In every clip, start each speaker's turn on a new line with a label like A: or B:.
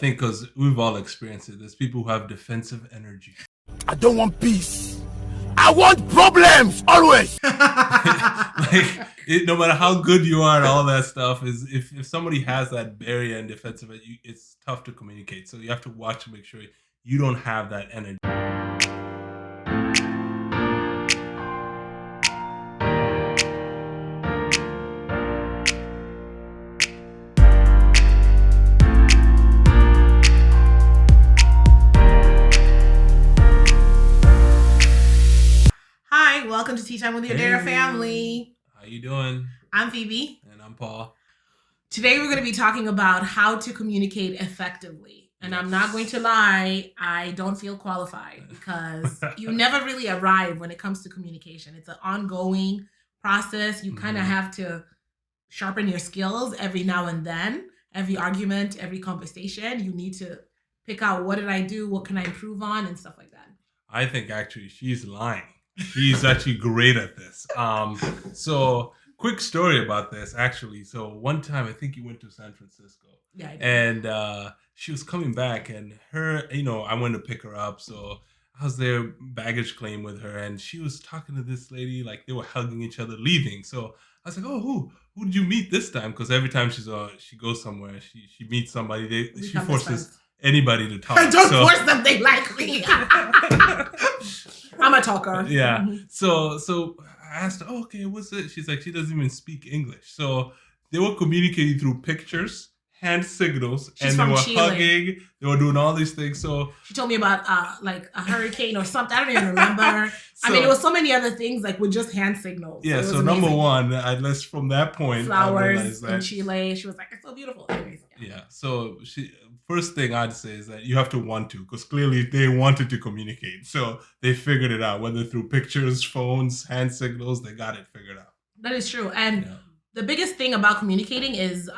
A: think because we've all experienced it. There's people who have defensive energy.
B: I don't want peace. I want problems always.
A: No matter how good you are and all that stuff, is if somebody has that barrier and defensive, it's tough to communicate. So you have to watch to make sure you don't have that energy.
C: Welcome to Tea Time with your Dara family.
A: How you doing?
C: I'm Phoebe.
A: And I'm Paul.
C: Today we're going to be talking about how to communicate effectively. And I'm not going to lie, I don't feel qualified because you never really arrive when it comes to communication. It's an ongoing process. You kind of have to sharpen your skills every now and then. Every argument, every conversation, you need to pick out what did I do, what can I improve on, and stuff like that.
A: I think actually she's lying. She's actually great at this. So quick story about this, actually. So one time, I think you went to San Francisco.
C: Yeah, I did.
A: And she was coming back, and I went to pick her up. So I was there, baggage claim with her, and she was talking to this lady, like they were hugging each other, leaving. So I was like, oh, who did you meet this time? Because every time she goes somewhere, she meets somebody, she forces anybody to talk.
C: Don't force them, they like me. I'm a talker.
A: Yeah. So I asked her, oh, okay, what's it? She's like, she doesn't even speak English. So they were communicating through pictures, hand signals, and they were hugging. They were doing all these things. So
C: she told me about like a hurricane or something. I don't even remember. It was so many other things like with just hand signals.
A: Yeah. So number one, at least from that point,
C: flowers in Chile. She was like, it's so beautiful. Anyways,
A: yeah. So first thing I'd say is that you have to want to, because clearly they wanted to communicate. So they figured it out, whether through pictures, phones, hand signals, they got it figured out.
C: That is true. And the biggest thing about communicating is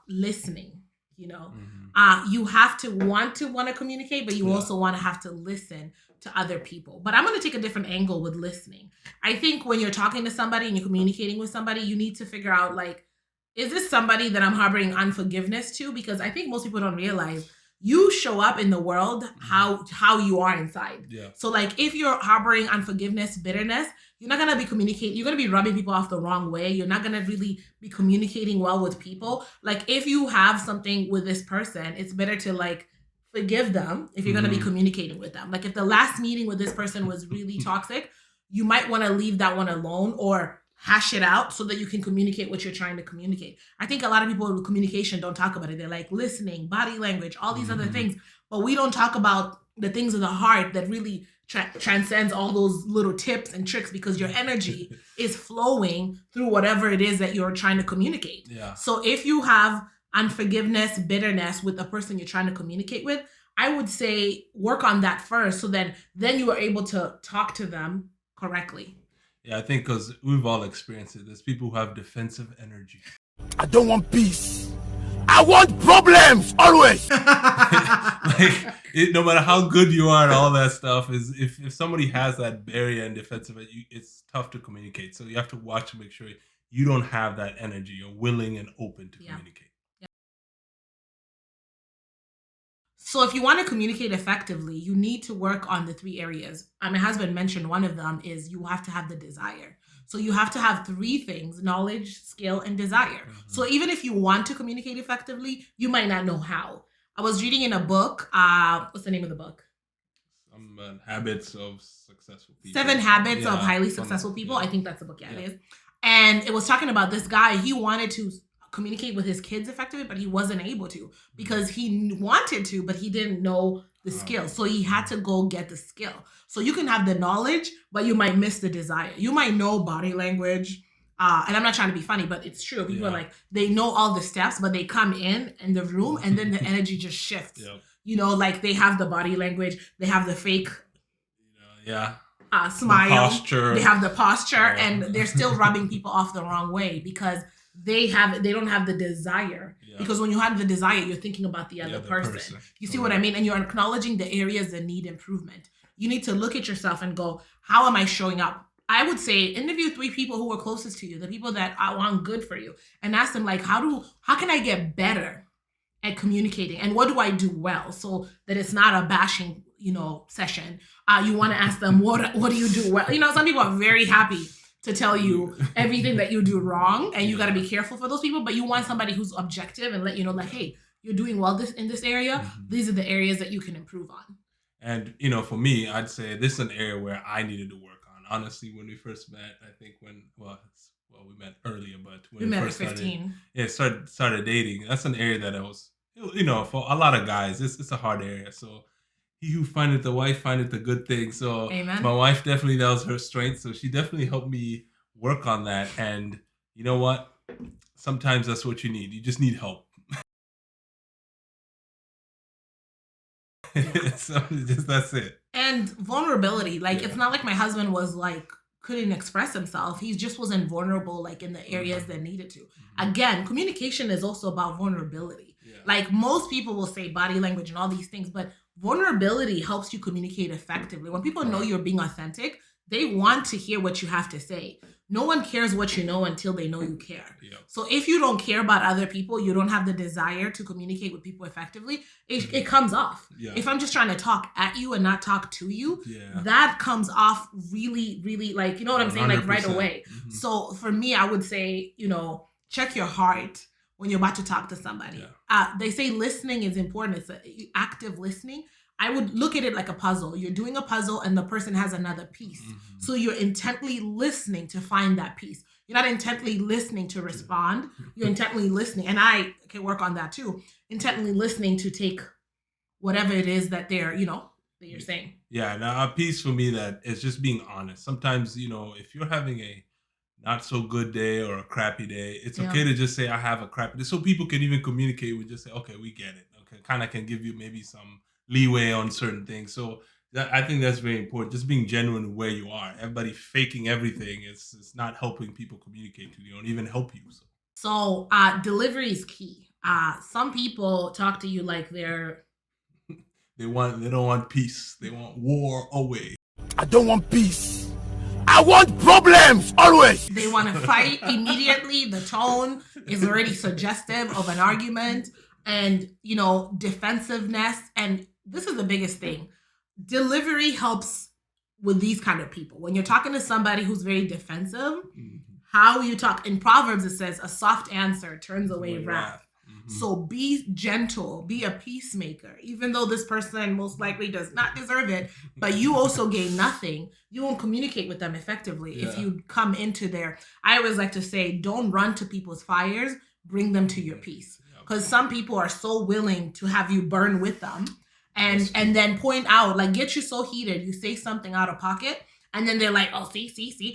C: listening, You have to want to communicate, but you also want to have to listen to other people. But I'm going to take a different angle with listening. I think when you're talking to somebody and you're communicating with somebody, you need to figure out, like, is this somebody that I'm harboring unforgiveness to? Because I think most people don't realize you show up in the world how you are inside.
A: Yeah.
C: So like if you're harboring unforgiveness, bitterness, you're not going to be communicating. You're going to be rubbing people off the wrong way. You're not going to really be communicating well with people. Like if you have something with this person, it's better to like forgive them if you're going to be communicating with them. Like if the last meeting with this person was really toxic, you might want to leave that one alone or hash it out so that you can communicate what you're trying to communicate. I think a lot of people with communication don't talk about it. They're like listening, body language, all these other things, but we don't talk about the things of the heart that really transcends all those little tips and tricks, because your energy is flowing through whatever it is that you're trying to communicate.
A: Yeah.
C: So if you have unforgiveness, bitterness with the person you're trying to communicate with, I would say work on that first, so then you are able to talk to them correctly.
A: Yeah, I think because we've all experienced it. There's people who have defensive energy.
B: I don't want peace. I want problems always.
A: No matter how good you are and all that stuff, is if somebody has that barrier and defensive, it's tough to communicate. So you have to watch to make sure you don't have that energy. You're willing and open to communicate.
C: So if you want to communicate effectively, you need to work on the 3 areas. My husband mentioned one of them is you have to have the desire. So you have to have 3 things: knowledge, skill, and desire. So even if you want to communicate effectively, you might not know how. I was reading in a book. What's the name of the book?
A: Habits of Successful People.
C: 7 Habits of Highly Successful People. I think that's the book. Yeah, it is. And it was talking about this guy. He wanted to communicate with his kids effectively, but he wasn't able to because he wanted to, but he didn't know the skill. So he had to go get the skill. So you can have the knowledge, but you might miss the desire. You might know body language. And I'm not trying to be funny, but it's true. People are like, they know all the steps, but they come in the room and then the energy just shifts. Like they have the body language, they have the fake smile,
A: the posture.
C: They have the posture, and they're still rubbing people off the wrong way because they don't have the desire. Because when you have the desire, you're thinking about the other person. You see what I mean? And you're acknowledging the areas that need improvement. You need to look at yourself and go, how am I showing up? I would say interview 3 people who are closest to you, the people that want good for you, and ask them like, how can I get better at communicating. And what do I do well so that it's not a bashing, session. You want to ask them, what do you do well? Some people are very happy to tell you everything that you do wrong, and you got to be careful for those people. But you want somebody who's objective and let you know, like, hey, you're doing well in this area. These are the areas that you can improve on.
A: And for me, I'd say this is an area where I needed to work on. Honestly, when we first met, I think we met earlier, but when
C: We met at
A: first
C: 15.
A: started dating, that's an area that I was, for a lot of guys, it's a hard area. So he who findeth the wife findeth the good thing. So
C: Amen.
A: my wife definitely, that was her strength. So she definitely helped me work on that. And you know what? Sometimes that's what you need. You just need help. So that's it.
C: And vulnerability,
A: Yeah.
C: it's not like my husband was couldn't express himself. He just wasn't vulnerable in the areas that needed to. Again, communication is also about vulnerability.
A: Yeah.
C: Most people will say body language and all these things, but vulnerability helps you communicate effectively. When people know you're being authentic, they want to hear what you have to say. No one cares what you know until they know you care.
A: Yeah.
C: So if you don't care about other people, you don't have the desire to communicate with people effectively, it comes off.
A: Yeah.
C: If I'm just trying to talk at you and not talk to you,
A: Yeah.
C: that comes off really, really you know what I'm saying? Right
A: 100%.
C: away. So for me, I would say, check your heart when you're about to talk to somebody.
A: Yeah.
C: They say listening is important. It's active listening. I would look at it like a puzzle. You're doing a puzzle and the person has another piece. So you're intently listening to find that piece. You're not intently listening to respond. You're intently listening. And I can work on that too. Intently listening to take whatever it is that they're, that you're saying.
A: Yeah. Now, a piece for me that is just being honest. Sometimes, if you're having a not so good day or a crappy day, it's okay to just say, I have a crappy day. So people can even communicate with just say, okay, we get it. Okay. Kind of can give you maybe some leeway on certain things. So I think that's very important. Just being genuine where you are. Everybody faking everything is not helping people communicate to you and even help you.
C: So delivery is key. Some people talk to you like they're
A: they don't want peace. They want war away.
B: I don't want peace. I want problems always.
C: They want to fight immediately. The tone is already suggestive of an argument and, defensiveness. And this is the biggest thing. Delivery helps with these kind of people. When you're talking to somebody who's very defensive, how you talk. In Proverbs, it says, a soft answer turns away wrath. So be gentle, be a peacemaker. Even though this person most likely does not deserve it, but you also gain nothing, you won't communicate with them effectively if you come into I always like to say, don't run to people's fires, bring them to your peace. Because some people are so willing to have you burn with them and then point out, get you so heated, you say something out of pocket, and then they're like, oh, see,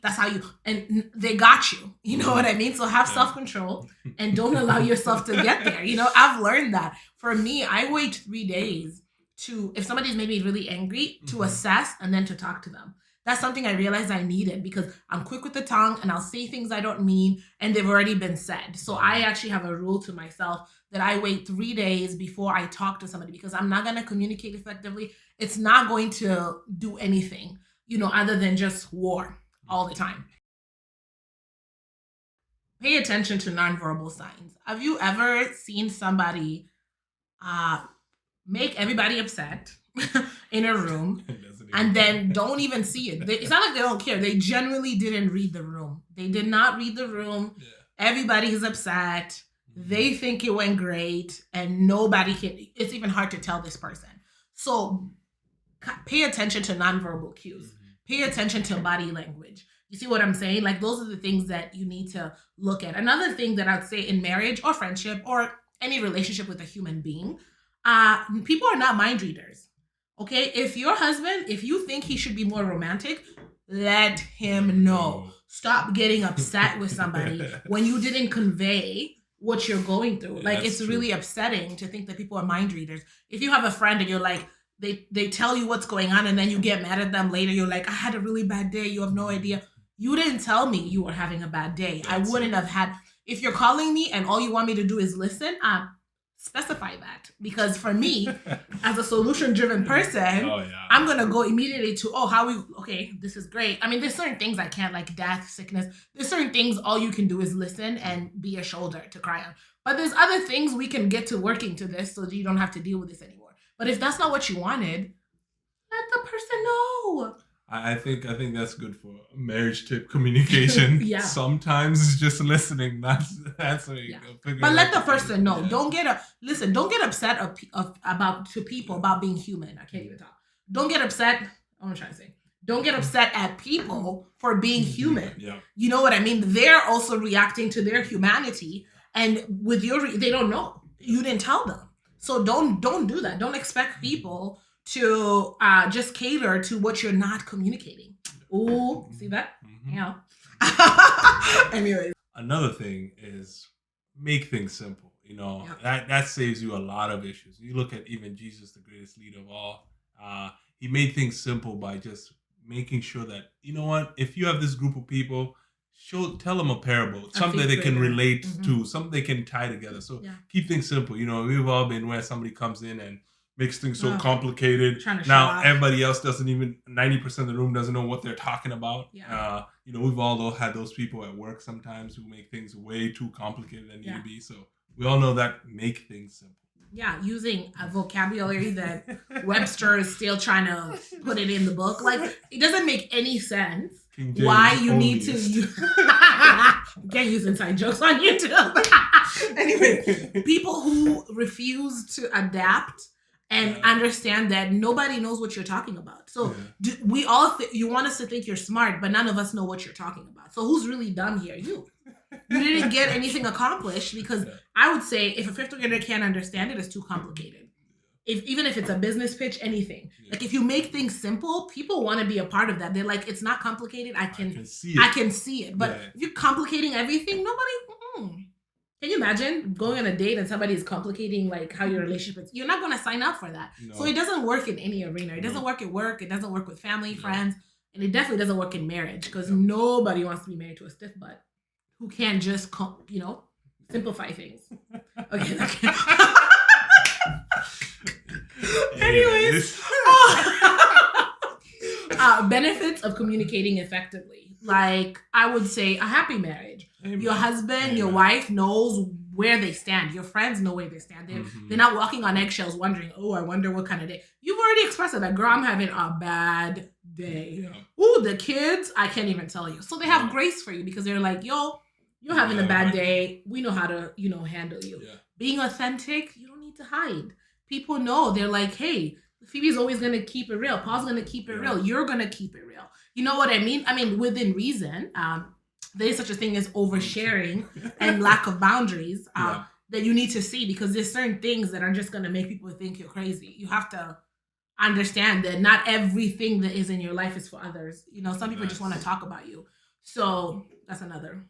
C: that's how and they got you. You know what I mean? So have self-control and don't allow yourself to get there. I've learned that. For me, I wait 3 days if somebody's maybe really angry, to assess and then to talk to them. That's something I realized I needed because I'm quick with the tongue and I'll say things I don't mean and they've already been said. So I actually have a rule to myself that I wait 3 days before I talk to somebody because I'm not going to communicate effectively. It's not going to do anything, other than just war all the time. Pay attention to nonverbal signs. Have you ever seen somebody make everybody upset in a room and then don't even see it? It's not like they don't care. They genuinely didn't read the room. They did not read the room. Yeah. Everybody's upset. They think it went great and nobody can. It's even hard to tell this person. So pay attention to nonverbal cues. Pay attention to body language. You see what I'm saying? Those are the things that you need to look at. Another thing that I'd say in marriage or friendship or any relationship with a human being, people are not mind readers. Okay? If your husband, if you think he should be more romantic, let him know. Stop getting upset with somebody when you didn't convey what you're going through. It's really upsetting to think that people are mind readers. If you have a friend and you're like, they tell you what's going on and then you get mad at them later, you're like, I had a really bad day. You have no idea. You didn't tell me you were having a bad day. I wouldn't have had, if you're calling me and all you want me to do is listen, specify that. Because for me, as a solution-driven person,
A: Oh yeah.
C: I'm gonna go immediately to, okay, this is great. I mean, there's certain things I can't, like death, sickness. There's certain things all you can do is listen and be a shoulder to cry on. But there's other things we can get to working to this so that you don't have to deal with this anymore. But if that's not what you wanted, let the person know.
A: I think that's good for marriage tip communication.
C: Yeah.
A: Sometimes it's just listening. That's what you
C: Yeah.
A: go figure
C: But
A: out
C: let the
A: the
C: person know.
A: yeah.
C: Don't get upset about people about being human. I can't even talk. Don't get upset. What am I trying to say? Don't get upset at people for being human.
A: Yeah.
C: You know what I mean? They're also reacting to their humanity, and with they don't know. You didn't tell them, so don't do that. Don't expect people to just cater to what you're not communicating. Ooh, see that?
A: Mhm.
C: Yeah. Anyways.
A: Another thing is make things simple. You know, that saves you a lot of issues. You look at even Jesus, the greatest leader of all. He made things simple by just making sure that, you know what, if you have this group of people, tell them a parable, something that they can relate to, something they can tie together. So keep things simple. You know, we've all been where somebody comes in and makes things so complicated. Now everybody else doesn't even, 90% of the room doesn't know what they're talking about.
C: Yeah.
A: You know, we've all had those people at work sometimes who make things way too complicated than need to be. So we all know that. Make things simple.
C: Yeah, using a vocabulary that Webster is still trying to put it in the book. Like, it doesn't make any sense why you need to use... You can't use inside jokes on YouTube. Anyway, people who refuse to adapt and understand that nobody knows what you're talking about. So we all you want us to think you're smart, but none of us know what you're talking about. So who's really dumb here? You didn't get anything accomplished, because I would say if a fifth grader can't understand it, it's too complicated. Even if it's a business pitch, anything. Like, if you make things simple, people want to be a part of that. They're like, it's not complicated. I can see it. But if you're complicating everything, nobody. Can you imagine going on a date and somebody is complicating like how your relationship is? You're not going to sign up for that. No. So it doesn't work in any arena. It doesn't work at work. It doesn't work with family, friends, and it definitely doesn't work in marriage, because nobody wants to be married to a stiff butt who can't just simplify things. Okay. Anyways, benefits of communicating effectively. Like, I would say a happy marriage. Amen. Your husband, your wife knows where they stand. Your friends know where they stand. They're not walking on eggshells wondering, I wonder what kind of day. You've already expressed it. Like, girl, I'm having a bad day. Yeah. Ooh, the kids, I can't even tell you. So they have grace for you, because they're like, yo, you're having a bad day. We know how to, handle you. Yeah. Being authentic, you don't need to hide. People know. They're like, hey, Phoebe's always going to keep it real. Paul's going to keep it real. You're going to keep it real. You know what I mean? I mean, within reason. There is such a thing as oversharing and lack of boundaries that you need to see, because there's certain things that are just going to make people think you're crazy. You have to understand that not everything that is in your life is for others. Some people just want to talk about you. So that's another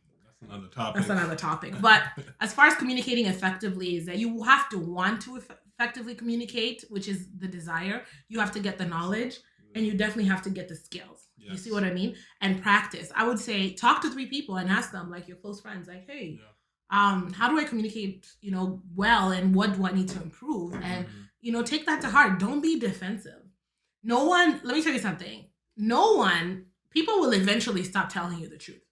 C: topic. But as far as communicating effectively, is that you have to want to effectively communicate, which is the desire. You have to get the knowledge, and you definitely have to get the skills. Yes. You see what I mean? And practice. I would say talk to 3 people and ask them, like your close friends, like, hey, how do I communicate, well, and what do I need to improve? And, take that to heart. Don't be defensive. Let me tell you something. People will eventually stop telling you the truth.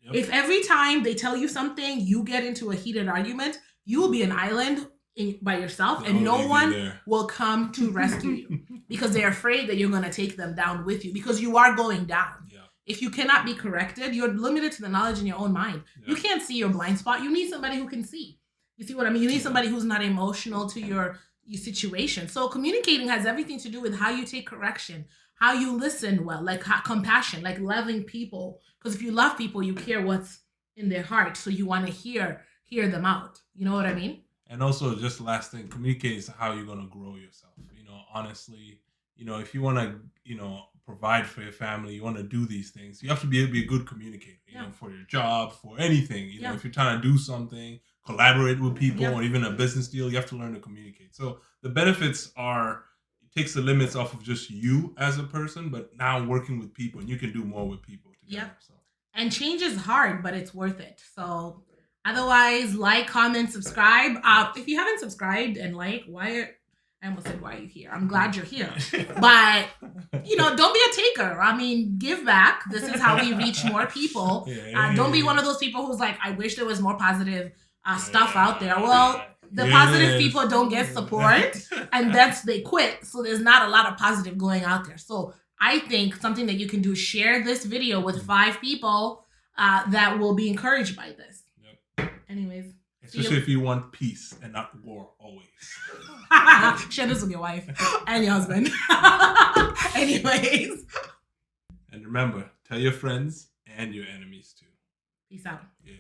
C: Yep. If every time they tell you something, you get into a heated argument, you will be an island by yourself, and no one will come to rescue you, because they're afraid that you're going to take them down with you, because you are going down. Yeah. If you cannot be corrected, you're limited to the knowledge in your own mind. Yeah. You can't see your blind spot. You need somebody who can see. You see what I mean? You need somebody who's not emotional to your situation. So communicating has everything to do with how you take correction, how you listen well, like compassion, like loving people. Because if you love people, you care what's in their heart. So you want to hear them out. You know what I mean?
A: And also, just the last thing, communicate is how you're going to grow yourself. Honestly, if you want to, provide for your family, you want to do these things, you have to be able to be a good communicator, for your job, for anything. If you're trying to do something, collaborate with people, or even a business deal, you have to learn to communicate. So the benefits are, it takes the limits off of just you as a person, but now working with people, and you can do more with people together.
C: Yep. So. And change is hard, but it's worth it. So Otherwise, like, comment, subscribe. If you haven't subscribed and like, I almost said, why are you here? I'm glad you're here. But, don't be a taker. I mean, give back. This is how we reach more people. Don't be one of those people who's like, I wish there was more positive stuff out there. Well, the positive people don't get support, and they quit. So there's not a lot of positive going out there. So I think something that you can do is share this video with 5 people that will be encouraged by this. Yep. Anyways.
A: Especially if you want peace and not war always.
C: Share this with your wife and your husband. Anyways.
A: And remember, tell your friends and your enemies too.
C: Peace out.
A: Yeah.